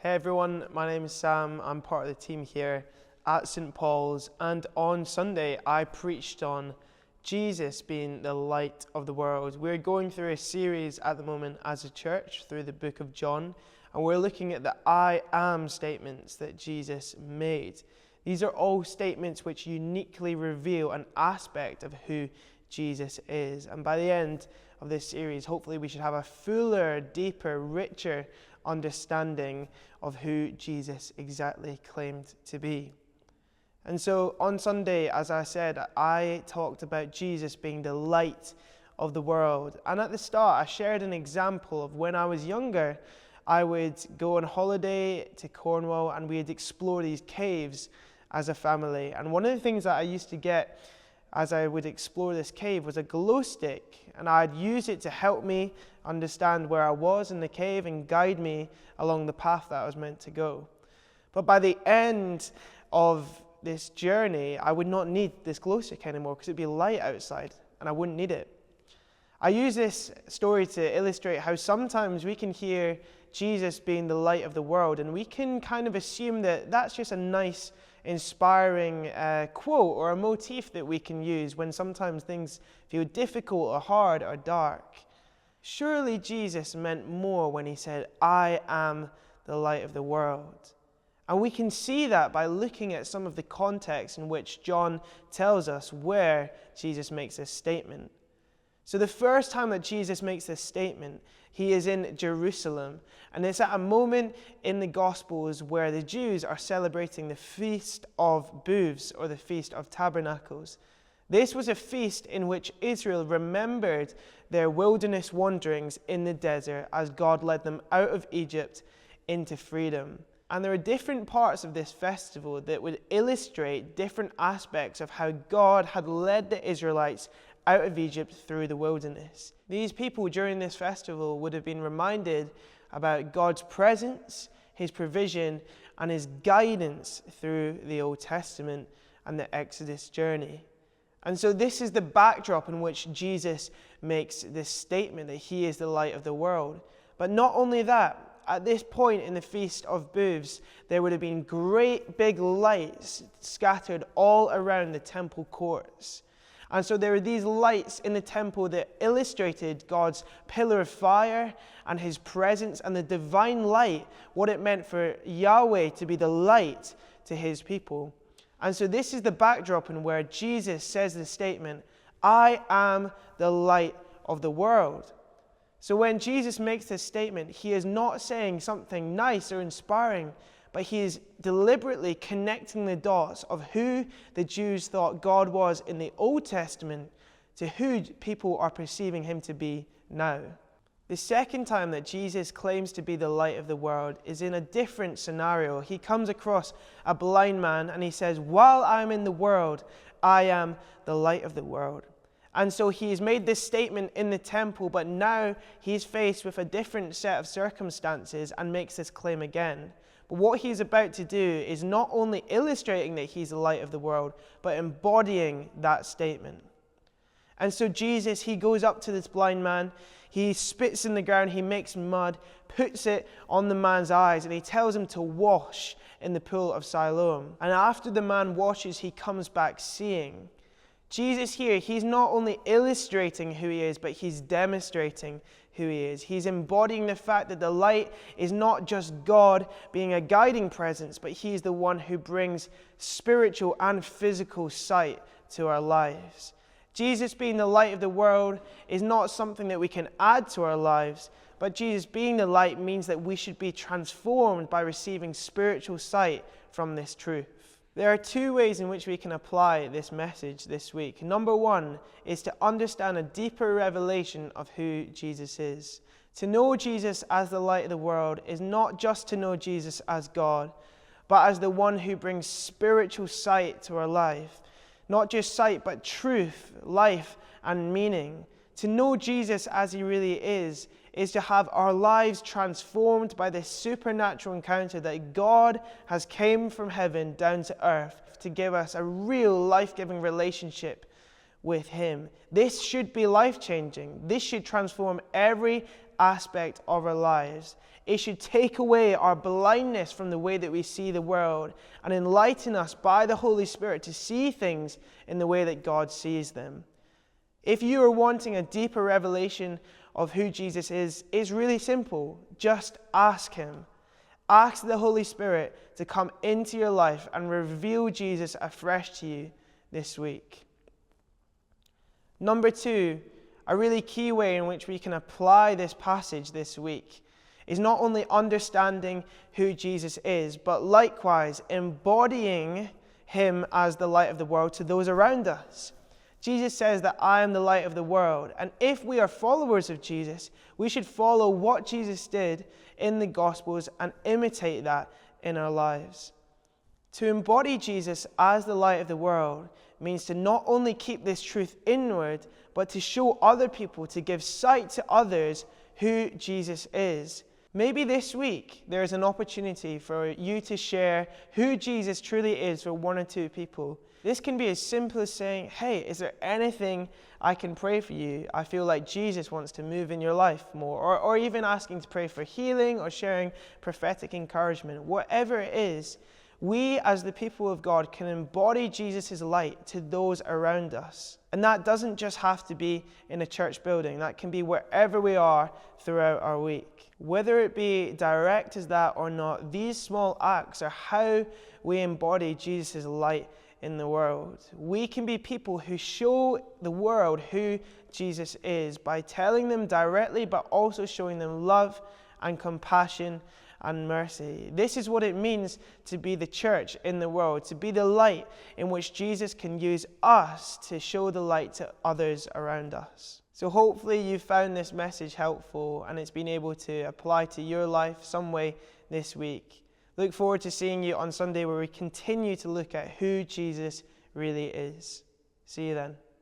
Hey everyone, my name is Sam. I'm part of the team here at St. Paul's, and on Sunday I preached on Jesus being the light of the world. We're going through a series at the moment as a church through the book of John, and we're looking at the I am statements that Jesus made. These are all statements which uniquely reveal an aspect of who Jesus is. And by the end of this series, hopefully we should have a fuller, deeper, richer understanding of who Jesus exactly claimed to be. And so on Sunday, as I said, I talked about Jesus being the light of the world. And at the start, I shared an example of when I was younger, I would go on holiday to Cornwall and we'd explore these caves as a family. And one of the things that I used to get as I would explore this cave was a glow stick, and I'd use it to help me understand where I was in the cave and guide me along the path that I was meant to go. But by the end of this journey, I would not need this glow stick anymore because it'd be light outside and I wouldn't need it. I use this story to illustrate how sometimes we can hear Jesus being the light of the world and we can kind of assume that that's just a nice, inspiring quote or a motif that we can use when sometimes things feel difficult or hard or dark. Surely Jesus meant more when he said, I am the light of the world. And we can see that by looking at some of the context in which John tells us where Jesus makes this statement. So the first time that Jesus makes this statement, he is in Jerusalem. And it's at a moment in the Gospels where the Jews are celebrating the Feast of Booths, or the Feast of Tabernacles. This was a feast in which Israel remembered their wilderness wanderings in the desert as God led them out of Egypt into freedom. And there are different parts of this festival that would illustrate different aspects of how God had led the Israelites out of Egypt through the wilderness. These people during this festival would have been reminded about God's presence, his provision, and his guidance through the Old Testament and the Exodus journey. And so this is the backdrop in which Jesus makes this statement that he is the light of the world. But not only that, at this point in the Feast of Booths, there would have been great big lights scattered all around the temple courts. And so there are these lights in the temple that illustrated God's pillar of fire and his presence and the divine light, what it meant for Yahweh to be the light to his people. And so this is the backdrop in where Jesus says the statement, I am the light of the world. So when Jesus makes this statement, he is not saying something nice or inspiring, but he is deliberately connecting the dots of who the Jews thought God was in the Old Testament to who people are perceiving him to be now. The second time that Jesus claims to be the light of the world is in a different scenario. He comes across a blind man and he says, while I'm in the world, I am the light of the world. And so he's made this statement in the temple, but now he's faced with a different set of circumstances and makes this claim again. But what he's about to do is not only illustrating that he's the light of the world, but embodying that statement. And so Jesus, he goes up to this blind man, he spits in the ground, he makes mud, puts it on the man's eyes, and he tells him to wash in the pool of Siloam. And after the man washes, he comes back seeing. Jesus here, he's not only illustrating who he is, but he's demonstrating who he is. He's embodying the fact that the light is not just God being a guiding presence, but he's the one who brings spiritual and physical sight to our lives. Jesus being the light of the world is not something that we can add to our lives, but Jesus being the light means that we should be transformed by receiving spiritual sight from this truth. There are two ways in which we can apply this message this week. Number one is to understand a deeper revelation of who Jesus is. To know Jesus as the light of the world is not just to know Jesus as God, but as the one who brings spiritual sight to our life. Not just sight, but truth, life, and meaning. To know Jesus as he really is to have our lives transformed by this supernatural encounter that God has came from heaven down to earth to give us a real life-giving relationship with him. This should be life-changing. This should transform every aspect of our lives. It should take away our blindness from the way that we see the world and enlighten us by the Holy Spirit to see things in the way that God sees them. If you are wanting a deeper revelation of who Jesus is, it's really simple. Just ask Him. Ask the Holy Spirit to come into your life and reveal Jesus afresh to you this week. Number 2, a really key way in which we can apply this passage this week is not only understanding who Jesus is, but likewise embodying Him as the light of the world to those around us. Jesus says that I am the light of the world. And if we are followers of Jesus, we should follow what Jesus did in the Gospels and imitate that in our lives. To embody Jesus as the light of the world means to not only keep this truth inward, but to show other people, to give sight to others who Jesus is. Maybe this week there is an opportunity for you to share who Jesus truly is for 1 or 2 people. This can be as simple as saying, hey, is there anything I can pray for you? I feel like Jesus wants to move in your life more. Or even asking to pray for healing or sharing prophetic encouragement. Whatever it is, we as the people of God can embody Jesus' light to those around us. And that doesn't just have to be in a church building. That can be wherever we are throughout our week. Whether it be direct as that or not, these small acts are how we embody Jesus' light in the world. We can be people who show the world who Jesus is by telling them directly, but also showing them love and compassion and mercy. This is what it means to be the church in the world, to be the light in which Jesus can use us to show the light to others around us. So hopefully you found this message helpful and it's been able to apply to your life some way this week. Look forward to seeing you on Sunday where we continue to look at who Jesus really is. See you then.